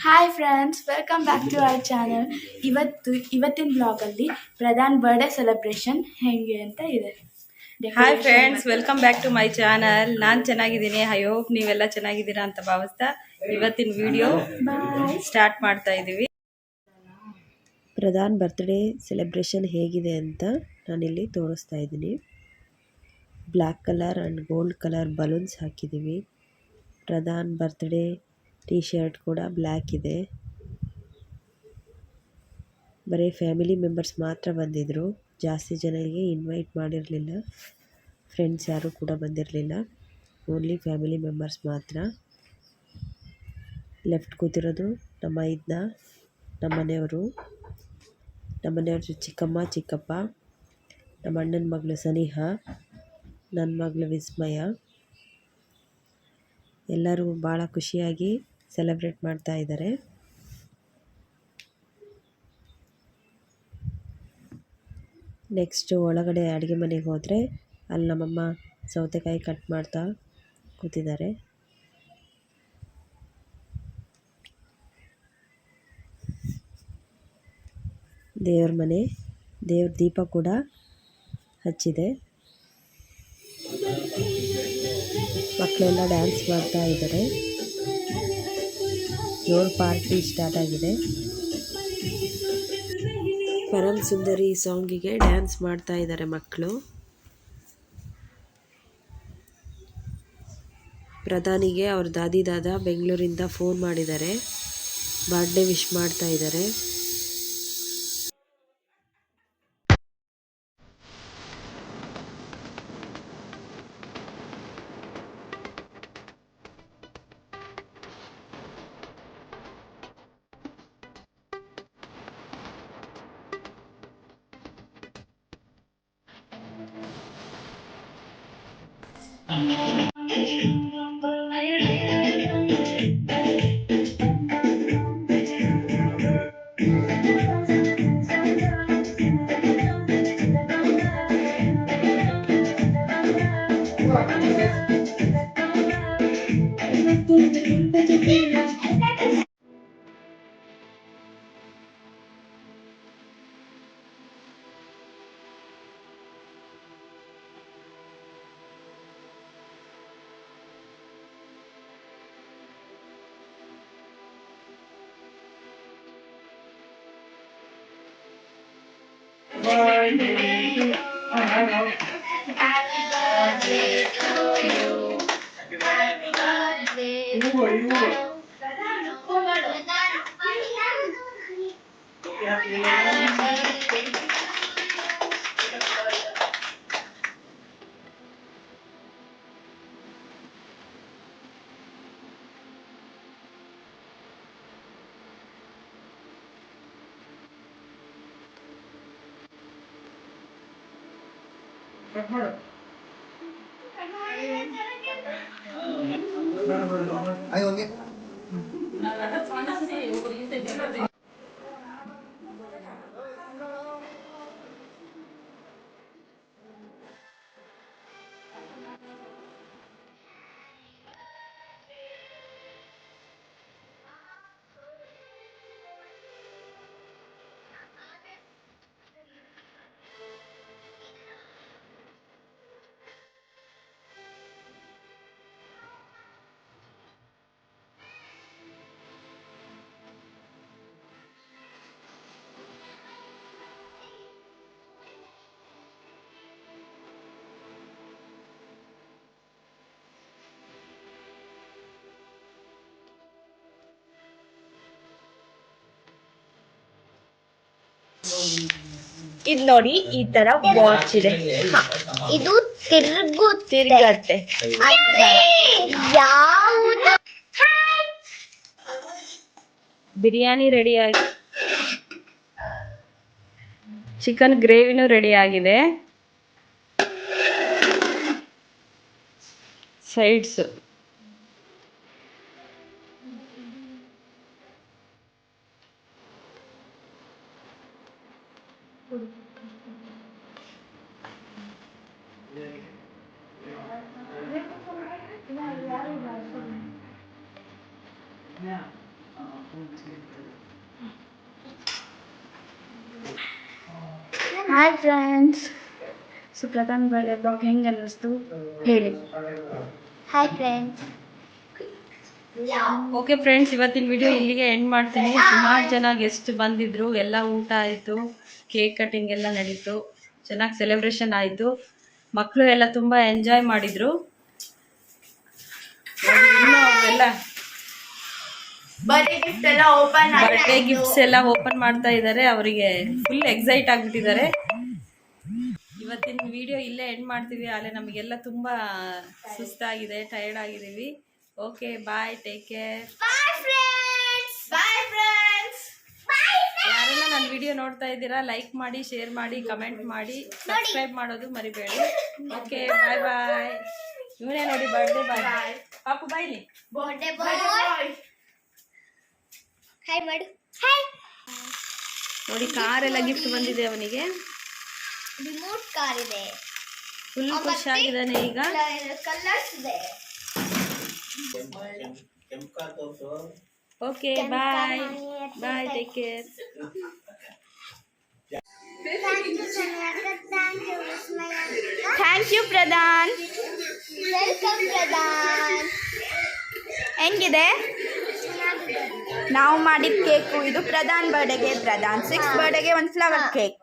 Hi friends, welcome back to our channel. ಇವತ್ತಿನ ಬ್ಲಾಗಲ್ಲಿ Pradhan birthday celebration ಹೆಂಗೆ ಅಂತ ಇದೆ. Hi decoration friends, welcome back to my channel. ನಾನು ಚೆನ್ನಾಗಿದ್ದೀನಿ. ಐ ಹೋಪ್ ನೀವೆಲ್ಲ ಚೆನ್ನಾಗಿದ್ದೀರಾ ಅಂತ ಭಾವಿಸ್ತಾ ಇವತ್ತಿನ ವಿಡಿಯೋ ಬಾಯ್. ಸ್ಟಾರ್ಟ್ ಮಾಡ್ತಾ ಇದ್ದೀವಿ. ಪ್ರಧಾನ್ ಬರ್ತ್ಡೇ ಸೆಲೆಬ್ರೇಷನ್ ಹೇಗಿದೆ ಅಂತ ನಾನಿಲ್ಲಿ ತೋರಿಸ್ತಾ ಇದ್ದೀನಿ. Black colour and gold colour balloons ಹಾಕಿದ್ದೀವಿ. ಪ್ರಧಾನ್ ಬರ್ತ್ಡೇ ಟೀ ಶರ್ಟ್ ಕೂಡ ಬ್ಲ್ಯಾಕ್ ಇದೆ. ಬರೀ ಫ್ಯಾಮಿಲಿ ಮೆಂಬರ್ಸ್ ಮಾತ್ರ ಬಂದಿದ್ದರು. ಜಾಸ್ತಿ ಜನರಿಗೆ ಇನ್ವೈಟ್ ಮಾಡಿರಲಿಲ್ಲ. ಫ್ರೆಂಡ್ಸ್ ಯಾರೂ ಕೂಡ ಬಂದಿರಲಿಲ್ಲ. ಓನ್ಲಿ ಫ್ಯಾಮಿಲಿ ಮೆಂಬರ್ಸ್ ಮಾತ್ರ. ಲೆಫ್ಟ್ ಕೂತಿರೋದು ನಮ್ಮ ನಮ್ಮನೆಯವರು ಚಿಕ್ಕಮ್ಮ ಚಿಕ್ಕಪ್ಪ, ನಮ್ಮ ಅಣ್ಣನ ಮಗಳು ಸನಿಹಾ, ನನ್ನ ಮಗಳು ವಿಸ್ಮಯ. ಎಲ್ಲರೂ ಭಾಳ ಖುಷಿಯಾಗಿ ಸೆಲೆಬ್ರೇಟ್ ಮಾಡ್ತಾ ಇದ್ದಾರೆ. ನೆಕ್ಸ್ಟ್ ಒಳಗಡೆ ಅಡುಗೆ ಮನೆಗೆ ಹೋದರೆ ಅಲ್ಲಿ ನಮ್ಮಮ್ಮ ಸೌತೆಕಾಯಿ ಕಟ್ ಮಾಡ್ತಾ ಕೂತಿದ್ದಾರೆ. ದೇವ್ರ ಮನೆ, ದೇವ್ರ ದೀಪ ಕೂಡ ಹಚ್ಚಿದೆ. ಮಕ್ಕಳೆಲ್ಲ ಡ್ಯಾನ್ಸ್ ಮಾಡ್ತಾ ಇದ್ದಾರೆ. ಜೋರ್ ಪಾರ್ಟಿ ಸ್ಟಾರ್ಟ್ ಆಗಿದೆ. ಪರಂ ಸುಂದರಿ ಸಾಂಗಿಗೆ ಡ್ಯಾನ್ಸ್ ಮಾಡ್ತಾ ಇದ್ದಾರೆ ಮಕ್ಕಳು. ಪ್ರಧಾನಿಗೆ ಅವ್ರ ದಾದಾ ಬೆಂಗಳೂರಿಂದ ಫೋನ್ ಮಾಡಿದ್ದಾರೆ. ಬರ್ತ್ಡೇ ವಿಶ್ ಮಾಡ್ತಾ ಇದ್ದಾರೆ. ಇದು ನೋಡಿ, ಈ ತರ ವಾಚ್ ಇದೆ. ಇದು ತಿರುಗತ್ತೆ. ಯಾವುದು ಬಿರಿಯಾನಿ ರೆಡಿ ಆಗಿ, ಚಿಕನ್ ಗ್ರೇವಿನೂ ರೆಡಿ ಆಗಿದೆ. Sides hi friends, Supradhan birthday vlog ಹೆಂಗೆ ಅನ್ನಿಸ್ತು ಹೇಳಿ. Hi friends. ಓಕೆ ಫ್ರೆಂಡ್ಸ್, ಇವತ್ತಿನ ವಿಡಿಯೋ ಇಲ್ಲಿಗೆ ಎಂಡ್ ಮಾಡ್ತೀನಿ. ಸುಮಾರು ಜನ ಗೆಸ್ಟ್ ಬಂದಿದ್ರು, ಎಲ್ಲ ಊಟ ಆಯಿತು, ಕೇಕ್ ಕಟಿಂಗ್ ಎಲ್ಲ ನಡೀತು, ಚೆನ್ನಾಗಿ ಸೆಲೆಬ್ರೇಷನ್ ಆಯಿತು. ಮಕ್ಕಳು ಎಲ್ಲ ತುಂಬ ಎಂಜಾಯ್ ಮಾಡಿದರು. ಇನ್ನೂ ಎಲ್ಲ ಬರ್ಡೇ ಗಿಫ್ಟ್ ಎಲ್ಲ ಓಪನ್ ಬರ್ಡೇ ಗಿಫ್ಟ್ಸ್ ಎಲ್ಲ ಓಪನ್ ಮಾಡ್ತಾ ಇದ್ದಾರೆ. ಅವರಿಗೆ ಫುಲ್ ಎಕ್ಸೈಟ್ ಆಗಿಬಿಟ್ಟಿದ್ದಾರೆ. ಇವತ್ತಿನ ವಿಡಿಯೋ ಇಲ್ಲೇ ಎಂಡ್ ಮಾಡ್ತೀವಿ. ಅಲ್ಲೇ ನಮಗೆಲ್ಲ ತುಂಬ ಸುಸ್ತಾಗಿದೆ, ಟಯರ್ಡ್ ಆಗಿದ್ದೀವಿ. Okay, bye, take care. Bye friends. Bye friends. ಯಾರೆಲ್ಲ ನನ್ನ ವಿಡಿಯೋ ನೋಡ್ತಾ ಇದ್ದೀರಾ, ಲೈಕ್ ಮಾಡಿ, ಶೇರ್ ಮಾಡಿ, ಕಮೆಂಟ್ ಮಾಡಿ, ಸಬ್ಸ್ಕ್ರೈಬ್ ಮಾಡೋದು ಮರಿಬೇಡಿ. Okay, bye bye. ಇವನೇ ನೋಡಿ ಬರ್ಡೇ ಬಾಯ್. ಪಾಪು ಬಾಯ್ಲಿ. Birthday boy. ಹಾಯ್ ಮಾಡು. ಹಾಯ್. ನೋಡಿ ಕಾರೆಲ್ಲ ಗಿಫ್ಟ್ ಬಂದಿದೆ ಅವನಿಗೆ. ರಿಮೋಟ್ ಕಾರ್ ಇದೆ. ಫುಲ್ ಖುಷಿಯಾಗಿದ್ದಾನೆ ಈಗ. ಕಲರ್ಸ್ ಇದೆ. Okay, bye bye, take care. Thank you Pradhan. Welcome Pradhan. ಹೆಂಗಿದೆ? ನಾವು ಮಾಡಿದ ಕೇಕು ಇದು. ಪ್ರಧಾನ್ ಬರ್ಡೇಗೆ, ಪ್ರಧಾನ್ 6th ಬರ್ಡೇಗೆ ಒಂದು ಫ್ಲವರ್ ಕೇಕ್.